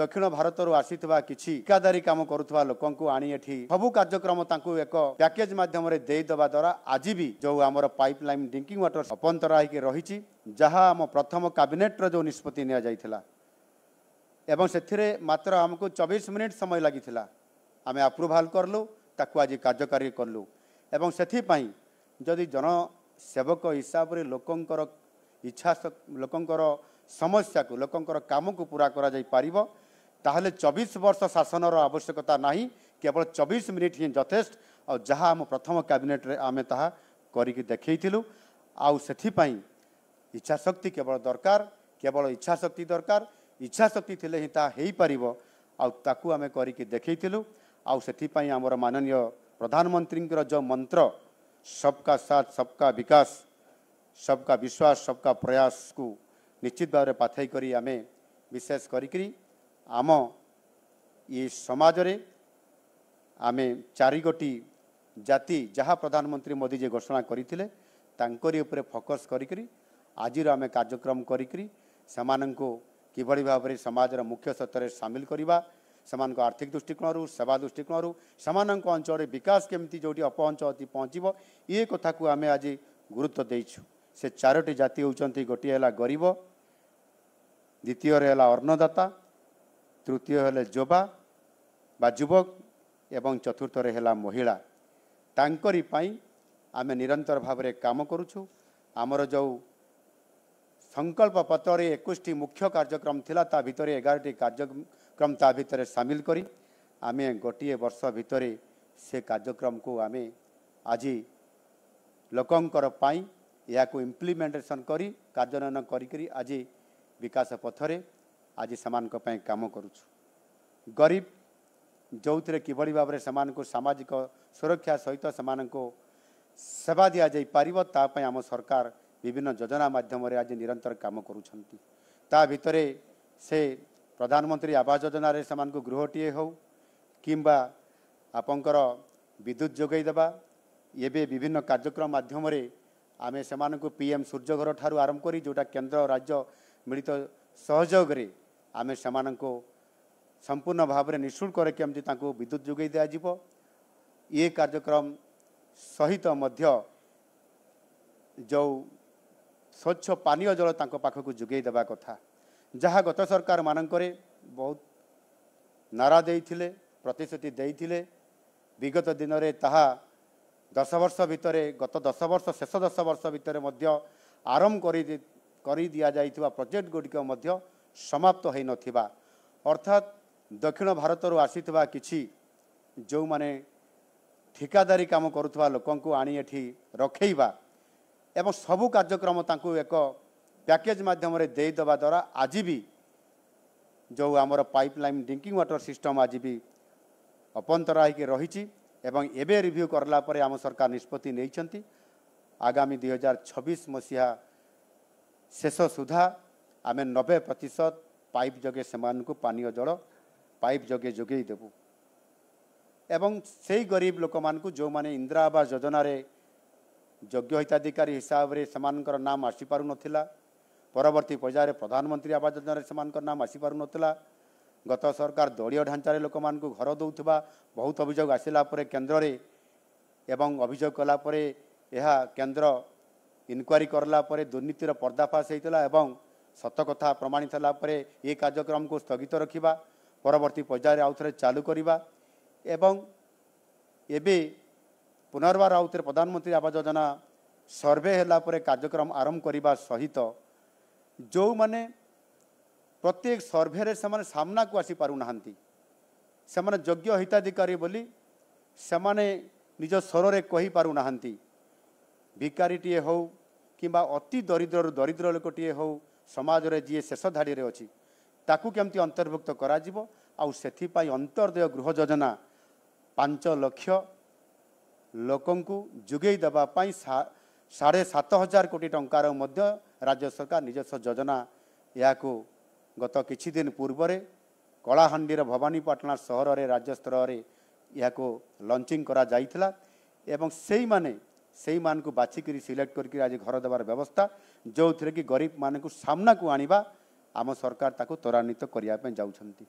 दक्षिण भारत आसीथिबा किछि ठिकादारी काम करुवा लोक आनी एठी सबु कार्यक्रम तांकु एक पैकेज माध्यम रे देई दबा द्वारा आज भी जो आमर पाइपलाइन ड्रिंकिंग वाटर अपंतरा होइके रहिछि जहा आम प्रथम कैबिनेट रो जो निष्पत्ति निया जाइथिला एवं सेथिरे मात्र हमको 24 मिनिट समय लागिथिला आमे अप्रूवल करलु ताकु आज कार्यकारी करलु एवं सेथि पई जदि जन सेवक हिसाब रे लोकंकर इच्छा लोकंकर समस्या को लोकंकर काम को पूरा करा जाई पारिबो ताहले 24 वर्ष शासनर आवश्यकता नहीं केवल 24 मिनिट ही यथेष्ट और जहाँ आम प्रथम कैबिनेट रे आमे ताहा करिकि देखैथिलु आउ सेथि पई इच्छा शक्ति केवल दरकार केवल इच्छा शक्ति दरकार इच्छा शक्ति थिले ही ता हेई पारिबो आउ ताकू आमे करिकि देखैथिलु आउ सेथि पई हमर माननीय प्रधानमंत्री जो मंत्र सबका साथ सबका विकास सबका विश्वास सबका प्रयास को निश्चित भाव में पाथई करी आमे विशेष करी आम ये समाज रे आमे 4 गोटी जाति जहाँ प्रधानमंत्री मोदी जे घोषणा करथिले तांकरी उपरे फोकस करी आज आमे कार्यक्रम करी समानंको किभଳି भाव समाज मुख्य स्तर सामिल करवा समान आर्थिक दृष्टिकोण सेवा दृष्टिकोण समान अंचल विकास केमती जो अपअंचल पहुँचब ये कथा को आमे आज गुरुत्व देइछु से 4टी जाति होउचंती गोटे है गरीब द्वितीय है अन्नदाता तृतीय है जोबा बा युवक एवं चतुर्थ है महिला तांकरी पाई आमे निरंतर भाव में काम करुछु आमर जो संकल्प पत्र 21टी मुख्य कार्यक्रम थिला ता भितरे 11टी कार्यक्रम ता भितरे सामिल करी आमे गोटे वर्ष भितरे से कार्यक्रम को आमे आज लोकंकर पाई या को इम्प्लीमेंटेशन करी कार्यान्वयन करी आज विकास पथरे आज समान को पाई काम करुछु गरीब जो थे किभଳି भाव समान को सामाजिक सुरक्षा सहित समान को सेवा दि जाई पारिबो ता पई आम सरकार विभिन्न योजना माध्यम रे आज निरंतर काम करुछंती ता भितरे से प्रधानमंत्री आवास योजना रे समान को गृहटीए हो किंबा आपंकर विद्युत जोगई देबा एबे विभिन्न कार्यक्रम माध्यम रे आमे समान को पीएम सूर्यघर ठारू आरंभ करी जोटा केंद्र राज्य मिलित सहयोग रे आमे समान को संपूर्ण भाव में निःशुल्क केमती तांको विद्युत जोगई दिया जिवो ये कार्यक्रम सहित मध्य जो स्वच्छ पानीय जल तांको पाखक जोगई देबा कथा जहाँ गत सरकार मानकरे बहुत नारा देइथिले प्रतिश्रुति देइथिले विगत दिन रे ताहा 10 वर्ष भितर गत 10 वर्ष शेष 10 वर्ष भितर मध्य आरंभ करी दिया जाइथिबा प्रोजेक्ट गुडिक मध्य समाप्त होई नथिबा अर्थात दक्षिण भारत आसीथिबा किछि जो माने ठिकादारी काम करुवा लोक आनी एठी रखेइबा एवं सबु कार्यक्रम तांको एक पैकेज माध्यम रे देई दबा द्वारा आज भी जो आमर पाइपलाइन ड्रिंकिंग वाटर सिस्टम आज भी अपंतरा होइके रहिछि एवं एबे रिव्यू करला परे आम सरकार निष्पत्ति नैछंती आगामी 2026 मसीहा शेष सुधा आमे 90% पाइप जगे समान को पानीय जल पाइप जगे जोगई देबू एवं से गरीब लोक मान को जो माने इंदिरा आवास योजना रे योग्य हिताधिकारी हिसाब रे समानकर नाम आसी पारु नथिला परवर्ती पर्यायर प्रधानमंत्री आवास योजना रे समानकर नाम आसी पारु नथिला गत सरकार दलीय ढांचारे लोक मान को घर दौथुबा बहुत अभियोग आसिला परे केंद्र रे एवं अभियोग कला परे यह केंद्र इनक्वारी करला परे दुर्नीतिर पर्दाफाश होइतला एवं सत कथा प्रमाणित होला परे ये कार्यक्रम को स्थगित रखिबा परवर्ती पर्यायर आउथरे चालू करिबा एवं एबे पुनर्बार आउथरे प्रधानमंत्री आवास योजना सर्वे होला परे कार्यक्रम आरंभ करिबा सहित जो माने प्रत्येक सर्वे रे समान सामना को आसी पारु नाहंती समान योग्य हिताधिकारी बोली समाने निज स्वर रे कहि पारु नाहंती भिकारीटीए हो किंबा अति दरिद्र दरिद्र लोकटीए हो समाज रे जी शेष धाड़ी रे अछि ताकू केमती अंतर्भुक्त करा जिवो आउ सेथि पाई अंतर्दय गृह योजना 5 लाख लोकंकु जुगेई दबा पाई 7,500 कोटी टंकार मध्य राज्य सरकार निजस्व योजना याकू गत किछि दिन पूर्व कलाहांडीर भवानीपाटना सहर रे राज्य स्तर रे याकू लॉन्चिंग करा जाइथिला एवं सेई मान को बाछिकरी सिलेक्ट करके आज घर देवार व्यवस्था जो थे कि गरीब मान को सामना को आनिबा आम सरकार ताको त्वरान्वित करिया पे जाउछंती।